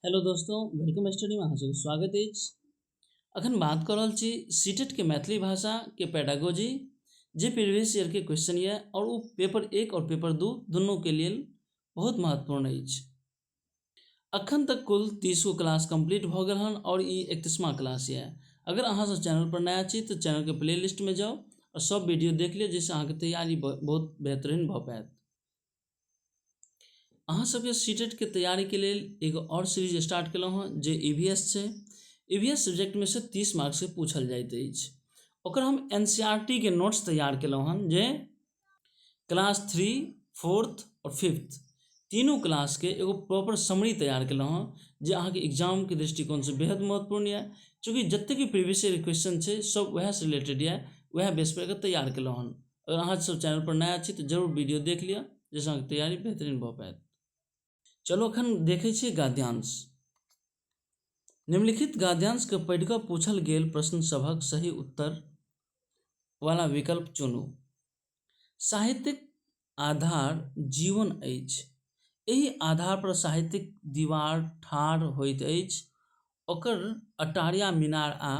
Hello दोस्तों, welcome study में अहाँ सबके स्वागत अछि। अखन बात कर रहल छी सीटेट के मैथिली भाषा के पेडागोजी जे प्रीवियस ईयर के क्वेश्चन ये और वो पेपर 1 और पेपर 2 दोनों के लिए बहुत महत्वपूर्ण अछि। अखन तक कुल 30 गो क्लास कंप्लीट भऽ गेल हन और ई 31वां क्लास ये। अगर अहाँ सब चैनल पर नया छी तो चैनल के प्लेलिस्ट में जाओ और सब वीडियो देख लियो, जिससे अहाँके तैयारी बहुत बेहतरीन भऽ पाएत। अहाँ सबके सीटेट के तैयारी के लेल एगो और सीरीज स्टार्ट केलहुँ हँ जे EVS छै। EVS सब्जेक्ट में से 30 मार्क्स के पूछल जाइत अछि। ओकर हम NCERT के नोट्स तैयार केलहुँ हन जे क्लास 3, 4th और 5th तीनों क्लास के एगो प्रॉपर समरी तैयार केलहुँ हँ जे अहाँके एग्जाम के दृष्टिकोण से बेहद महत्वपूर्ण है, चूँकि जतेक भी प्रीवियस ईयर क्वेश्चन छै सब वएह से रिलेटेड है, वएह बेस पर तैयार केलहुँ हन। अगर अहाँ सब चैनल पर नया छी तो जरूर वीडियो देख लिअ, जाहिसँ अहाँके तैयारी बेहतरीन भऽ पाएत। चलो अखन देखै छियै गद्यांश। निम्नलिखित गद्यांश के पढ़ि कऽ पूछल गेल प्रश्न सभक सही उत्तर वाला विकल्प चुनू। साहित्यिक आधार जीवन अछि, एहि आधार पर साहित्यिक दीवार ठाढ़ होइत अछि। ओकर अटारिया मीनार आ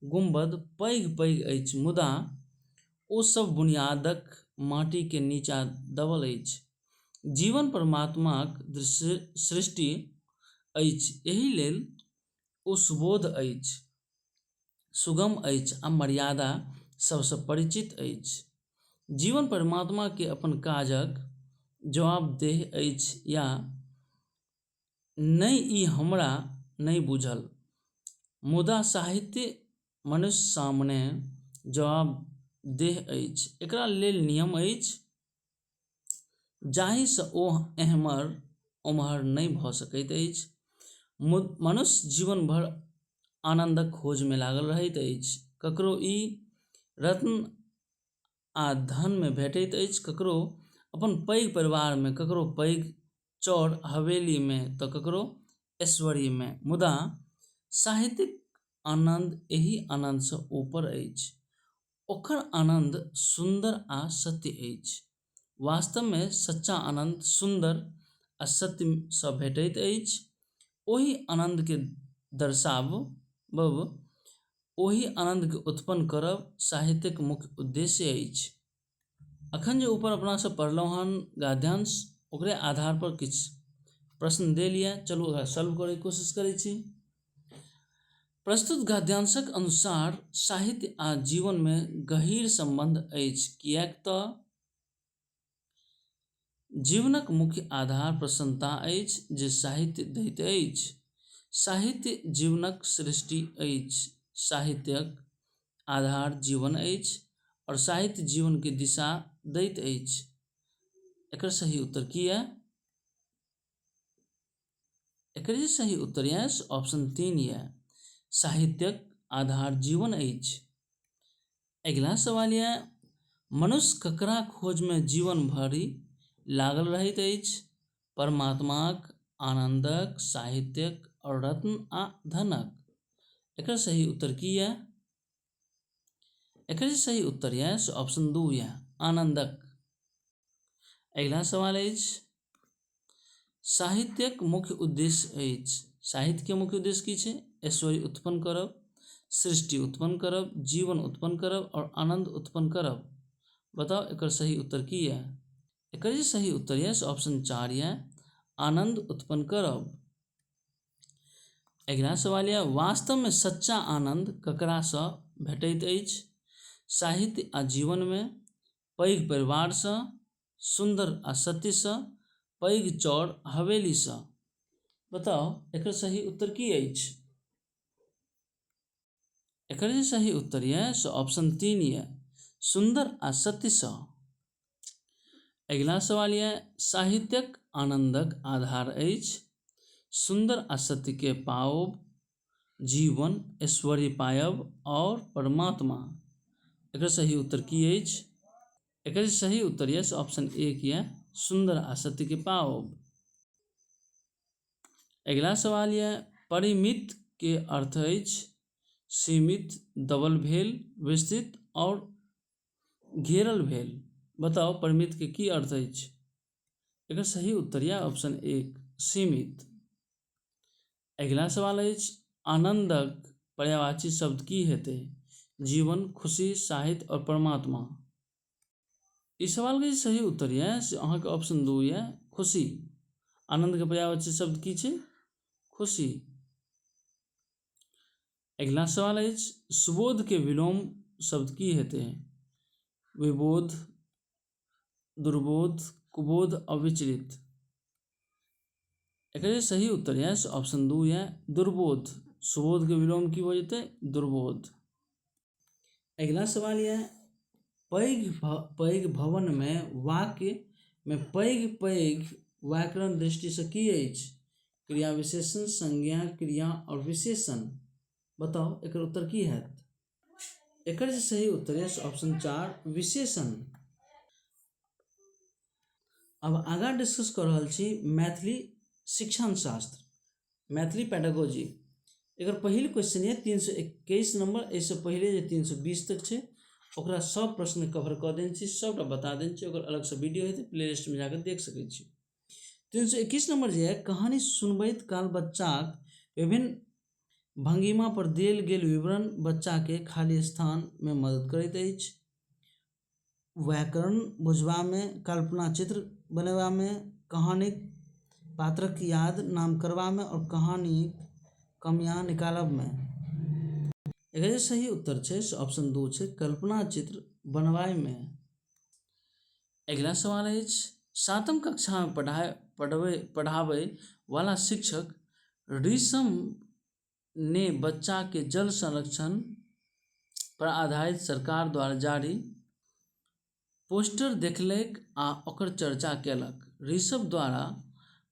गुंबद पैघ पैघ अछि, मुदा ओ सब बुनियादक माटी के नीचा दबल अछि। जीवन परमात्माक सृष्टि अछि, एहि लेल ओ सुबोध अछि, सुगम अछि आ मर्यादा सबसँ परिचित अछि। जीवन परमात्मा के अपन काजक जवाबदेह अछि या नहि ई हमरा नहि बुझल, मुदा साहित्य मनुष्य सामने जवाबदेह अछि। एकरा लेल नियम अछि जाहिसँ ओ एम्हर ओम्हर नहि भऽ सकैत अछि। मनुष्य जीवन भर आनंदक खोज में लागल रहैत अछि। ककरो ई रत्न आ धन में भेटैत अछि, ककरो अपन पैघ परिवार में, ककरो पैघ चौर हवेली में तऽ ककरो ऐश्वर्य में, मुदा साहित्यिक आनंद एहि आनंद से ऊपर अछि। ओकर आनंद सुंदर आ सत्य अछि। वास्तव में सच्चा आनंद सुंदर आ सत्य सँ भेटैत अछि। ओहि आनंद के दर्शाबब, ओहि आनंद के उत्पन्न करब साहित्यक मुख्य उद्देश्य अछि। अखन जे ऊपर अपना सब पढ़लहुँ हन गद्यांश, ओकरे आधार पर किछु प्रश्न देल यऽ, चलू ओकरा सॉल्व करे के कोशिश करै छी। प्रस्तुत गद्यांशक अनुसार साहित्य आ जीवन में गहीर संबंध अछि, किएक तऽ जीवनक मुख्य आधार प्रसन्नता अछि जे साहित्य दैत अछि। साहित्य जीवनक सृष्टि अछि, साहित्यक आधार जीवन अछि और साहित्य जीवन के दिशा दैत अछि। एकर सही उत्तर की है? एकर जे सही उत्तर है ऑप्शन 3 है, साहित्यक आधार जीवन अछि। अगला सवाल है, मनुष्य ककरा खोज में जीवन भरि लागल रहैत अछि? परमात्माक, आनंदक, साहित्यक और रत्न आ धनक। एकर सही उत्तर की है? एकर सही उत्तर है ऑप्शन 2 है, आनंदक। अगला सवाल अछि, साहित्यक मुख्य उद्देश्य अछि। साहित्य के मुख्य उद्देश्य की छै? ऐश्वर्य उत्पन्न करब, सृष्टि उत्पन्न करब, जीवन उत्पन्न करब और आनंद उत्पन्न करब। बताओ एकर सही उत्तर की है? एकर जे सही उत्तर है ऑप्शन 4 है, आनंद उत्पन्न करब। अगला सवाल है, वास्तव में सच्चा आनंद ककरासँ भेटैत अछि? साहित्य आ जीवन में, पैघ परिवार सँ, सुंदर आ सत्य सँ, पैघ चौर हवेली सँ। बताओ एकर सही उत्तर की अछि? एकर जे सही उत्तर है ऑप्शन 3 है, सुंदर आ सत्य सँ। अगला सवाल है, साहित्यक आनंदक आधार अछि। सुंदर आ सत्य के पाओब, जीवन, ऐश्वर्य पायब और परमात्मा। एकर सही उत्तर की अछि? एकर सही उत्तर है ऑप्शन 1 है, सुंदर आ सत्य के पाओब। अगला सवाल है, परिमित के अर्थ अछि सीमित, दबल भेल, विस्तृत और घेरल भेल। बताओ परिमित के की अर्थ अछि? एकर सही उत्तर है ऑप्शन 1, सीमित। अगिला सवाल अछि आनंदक पर्यायवाची शब्द की हेतै? जीवन, खुशी, साहित्य और परमात्मा। इस सवाल के सही उत्तर यऽ से अहाँके ऑप्शन 2 यऽ खुशी। आनंद के पर्यायवाची शब्द की छै? खुशी। अगिला सवाल अछि सुबोध के विलोम शब्द की हेतै? विबोध, दुर्बोध, कुबोध और विचलित। एकर सही उत्तर यऽ से ऑप्शन 2 यऽ दुर्बोध। सुबोध के विलोम की भऽ जेतै? दुर्बोध। अगिला सवाल यऽ पैघ भवन में वाक्य में पैघ व्याकरण दृष्टि से की अछि? क्रिया विशेषण, संज्ञा, क्रिया और विशेषण। बताओ एकर उत्तर की हैत? एकर जे सही उत्तर है ऑप्शन 4 विशेषण। अब आगाँ डिस्कस कर रहल छी मैथिली शिक्षण शास्त्र, मैथिली पेडागोजी। एकर पहिल क्वेश्चन है 321 नंबर, एहिसँ पहिले जे 320 तक छै ओकरा सब प्रश्न कवर कऽ देने छी, सबटा बता देने छी। ओकर अलग से वीडियो हेतै, प्ले लिस्ट में जाकर देख सकै छी। 321 नंबर जे है कहानी सुनबैत काल बच्चाक विभिन्न भंगिमा पर देल गेल विवरण बच्चा के खाली स्थान में मदद करैत अछि। व्याकरण बुझबा में, कल्पना चित्र बनेबा में, कहानीक पात्रक याद नाम करबा में और कहानी कमियां निकालब में। एकर सही उत्तर छै ऑप्शन 2 छै कल्पना चित्र बनवाय में। अगला सवाल अछि 7वीं कक्षा में पढ़ाबै वाला शिक्षक ऋषम ने बच्चा के जल संरक्षण पर आधारित सरकार द्वारा जारी पोस्टर देखलक आ ओकर चर्चा केलक। ऋषभ द्वारा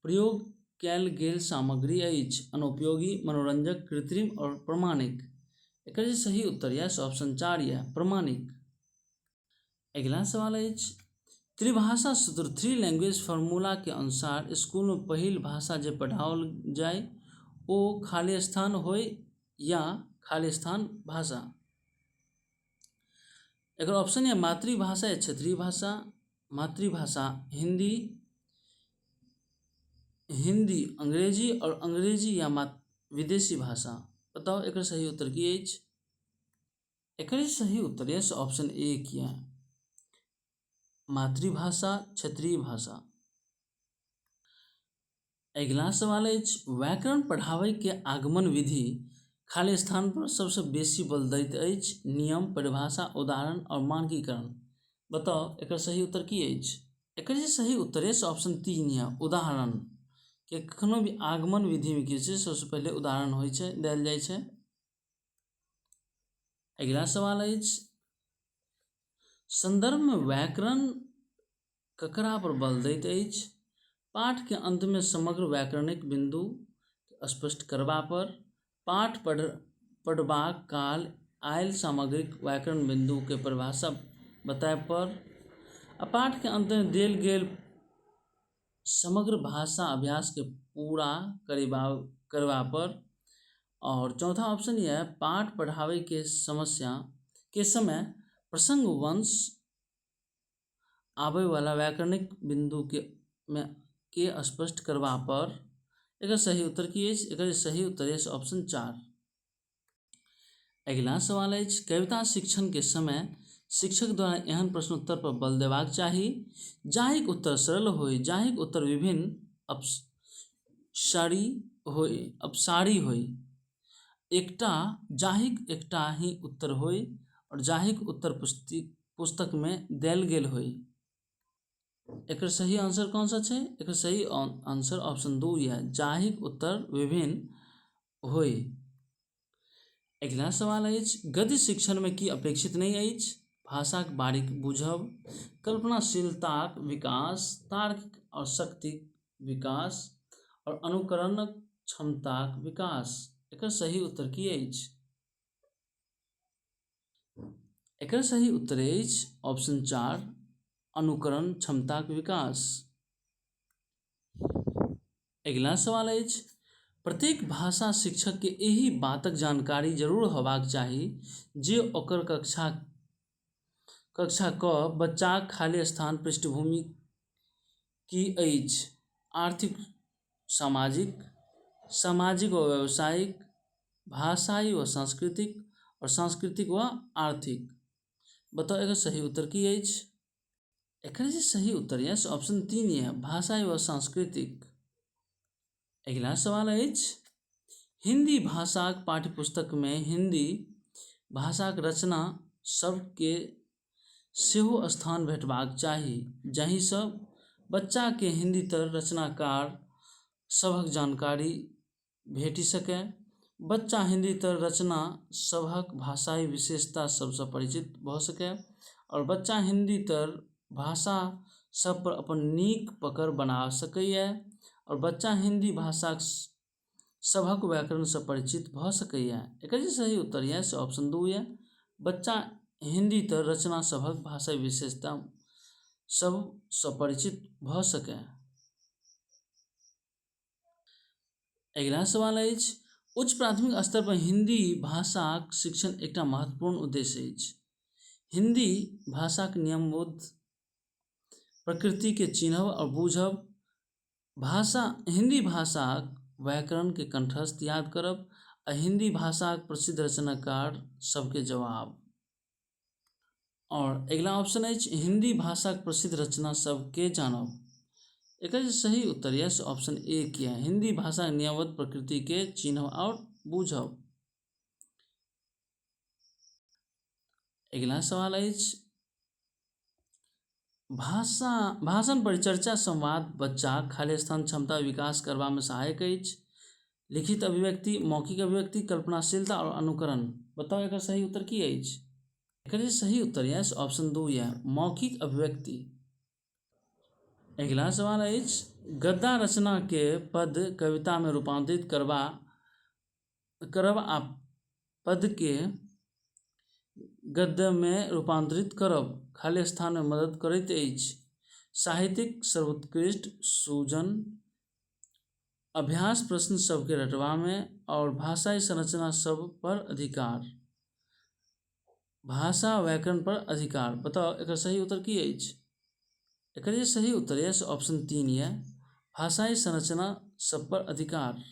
प्रयोग कयल गेल सामग्री अछि अनुपयोगी, मनोरंजक, कृत्रिम और प्रमाणिक। एकर जे सही उत्तर यऽ ऑप्शन 4 यऽ प्रमाणिक। अगला सवाल अछि त्रिभाषा सूत्र 3 लैंग्वेज फार्मूला के अनुसार स्कूल में पहिल भाषा जे पढ़ाओल जाय ओ खाली स्थान होय या खाली स्थान भाषा। एकर ऑप्शन है मातृभाषा या क्षेत्रीय भाषा। मातृभाषा हिंदी, अंग्रेजी और अंग्रेजी या विदेशी भाषा। बताओ एकर सही उत्तर की अछि? एकर सही उत्तर है ऑप्शन 1 यऽ मातृभाषा, क्षेत्रीय भाषा। अगला सवाल अछि व्याकरण पढ़ाबै के आगमन विधि खाली स्थान पर सबसे बेसी बल दैत अछि। नियम, परिभाषा, उदाहरण और मानकीकरण। बताओ एकर सही उत्तर की अछि? एकर जे सही उत्तर है ऑप्शन 3 यऽ उदाहरण। कि कखनो भी आगमन विधि में की छै सबसे पहले उदाहरण होइ छै, देल जाइ छै। अगला सवाल अछि संदर्भ में व्याकरण ककरा पर बल दैत अछि? पाठ के अंत में समग्र व्याकरणिक बिंदु स्पष्ट करबा पर, पाठ पढ़बाक काल आयल सामग्रिक व्याकरण बिंदु के परिभाषा बताए पर, पाठ के अंत में देल गेल समग्र भाषा अभ्यास के पूरा करबा पर। और चौथा ऑप्शन यह पाठ पढ़ावे के समस्या के समय प्रसंग वंश आबै वाला व्याकरणिक बिंदु के स्पष्ट करबा पर। एकर सही उत्तर की अछि? एकर सही उत्तर अछि ऑप्शन 4। अगला सवाल अछि कविता शिक्षण के समय शिक्षक द्वारा एहन प्रश्नोत्तर पर बल देबाक चाही जाहिक उत्तर सरल होय, जाहिक उत्तर विभिन्न अपसारी होय, जाहिक एकटा ही उत्तर होय और जाहिक उत्तर पुस्तक में देल गेल होय। एकर सही आंसर कौन सा छै? एकर सही आंसर ऑप्शन 2 यऽ जाहिक उत्तर विभिन्न होय। अगला सवाल अछि गद्य शिक्षण में की अपेक्षित नहीं अछि? भाषाक बारीक बुझब, कल्पनाशीलताक विकास, तार्किक और शक्तिक विकास और अनुकरणक क्षमताक विकास। एकर सही उत्तर की अछि? एकर सही उत्तर अछि ऑप्शन 4 अनुकरण क्षमताक विकास। अगला सवाल अछि प्रत्येक भाषा शिक्षक के एही बातक जानकारी जरूर होबाक चाही जे ओकर कक्षा क बच्चाक खाली स्थान पृष्ठभूमि की अछि, आर्थिक, सामाजिक, सामाजिक व व्यावसायिक, भाषाई व सांस्कृतिक, और सांस्कृतिक व आर्थिक। बताओ एकर सही उत्तर की अछि? एकर जे सही उत्तर यऽ ऑप्शन 3 यऽ भाषाई व सांस्कृतिक। अगिला सवाल अछि हिंदी भाषाक पाठ्यपुस्तकमे हिंदी भाषाक रचना सबके सेहो स्थान भेटबाक चाही, जाहिसँ बच्चाके हिंदी तर रचनाकार सभक जानकारी भेटि सकै। बच्चा हिंदी तर रचना सभक भाषाई विशेषता सबसँ परिचित भऽ सकै और बच्चा हिंदी तर भाषा सब पर अपन नीक पकड़ बना सकैए और बच्चा हिंदी भाषाक सभक व्याकरणसँ परिचित भऽ सकैए। एकर जे सही उत्तर यऽ से ऑप्शन 2 यऽ बच्चा हिंदी तर रचना सभक भाषाई विशेषता सबसँ परिचित भऽ सकै। अगिला सवाल अछि उच्च प्राथमिक स्तर पर हिंदी भाषाक शिक्षण एकटा महत्वपूर्ण उद्देश्य अछि। हिंदी भाषाक नियमबद्ध प्रकृतिके चिन्हब और बूझब, हिंदी भाषाक व्याकरण के कंठस्थ याद करब आ हिंदी भाषाक प्रसिद्ध रचनाकार सबके जवाब। और अगला ऑप्शन अछि हिंदी भाषाक प्रसिद्ध रचना सबके जानब। एकर जे सही उत्तर यऽ से ऑप्शन 1 यऽ हिंदी भाषा नियमबद्ध प्रकृति के चिन्हब और बूझब। अगला सवाल अछि भाषण परिचर्चा संवाद बच्चाक खाली स्थान क्षमता विकास करबामे सहायक अछि। लिखित अभिव्यक्ति, मौखिक अभिव्यक्ति, कल्पनाशीलता और अनुकरण। बताओ एकर सही उत्तर की अछि? एकर जे सही उत्तर यऽ से ऑप्शन 2 यऽ मौखिक अभिव्यक्ति। अगला सवाल अछि गद्य रचना के पद कविता में रूपांतरित करब आ पद के गद्य में रूपांतरित करब खाली स्थान में मदद करैत अछि। साहित्यिक सर्वोत्कृष्ट सूजन, अभ्यास प्रश्न सबके रटवा में और भाषाई संरचना सब पर अधिकार, भाषा व्याकरण पर अधिकार। बताओ एकर सही उत्तर की अछि? एकर जे सही उत्तर यऽ से ऑप्शन 3 यऽ भाषाई संरचना सब पर अधिकार।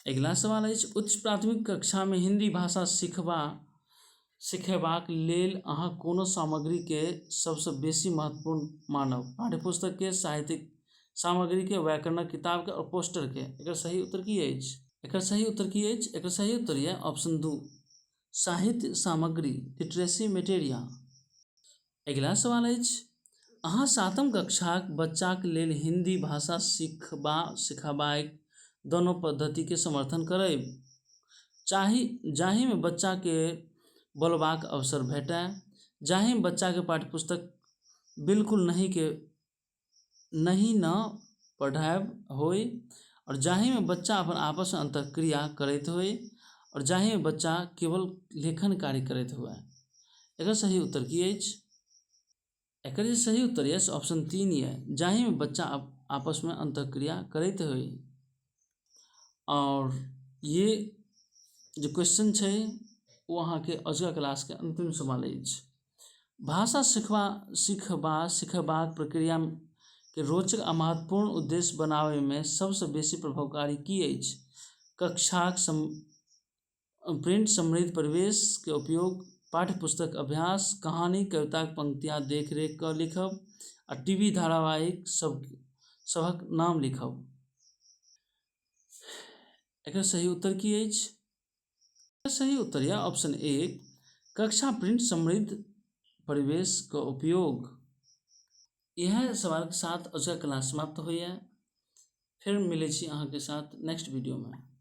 अगला सवाल अछि उच्च प्राथमिक कक्षा में हिंदी भाषा सिखेबाक लेल अहाँ कोनो सामग्री के सबसँ बेसी महत्वपूर्ण मानब? पाठ्यपुस्तक के, साहित्यिक सामग्री के, व्याकरणक किताब के और पोस्टर के। एकर सही उत्तर की अछि? एकर सही उत्तर की अछि? एकर सही उत्तर यऽ ऑप्शन 2 साहित्य सामग्री, लिटरेसी मटेरियल। अगला सवाल अछि अहाँ 7म कक्षाक बच्चाक लेल हिंदी भाषा सिखबाक दोनों पद्धति के समर्थन करब जाहि में बच्चा के बोलबाक अवसर भेटै, जाहि में बच्चा के पाठ्यपुस्तक बिल्कुल नहीं न पढ़ाएब होय और जाहि में बच्चा अपन आपस में अंतःक्रिया करैत होय और जाहि में बच्चा केवल लेखन कार्य करैत हुए। एकर सही उत्तर की अछि? एकर जे सही उत्तर यऽ ऑप्शन 3 यऽ जाहि में बच्चा आपस में अंतःक्रिया करैत होय। और ये जो क्वेश्चन छै वो अहाँके अजुका क्लास के अंतिम सवाल अछि। भाषा सिखबाक प्रक्रिया के रोचक आ महत्वपूर्ण उद्देश्य बनाबै में सबसँ बेसी प्रभावकारी की अछि? कक्षाक प्रिंट समृद्ध परिवेश के उपयोग, पाठ्यपुस्तक अभ्यास, कहानी कविताक पंक्तियाँ देख रेख कऽ लिखब आ टीवी धारावाहिक सभक नाम लिखब। एकर सही उत्तर की अछि? एकर सही उत्तर यऽ ऑप्शन 1 कक्षा प्रिंट समृद्ध परिवेश का उपयोग। यह सवाल के साथ अजुका क्लास समाप्त होइए। फिर मिलै छी अहाँके साथ नेक्स्ट वीडियो में।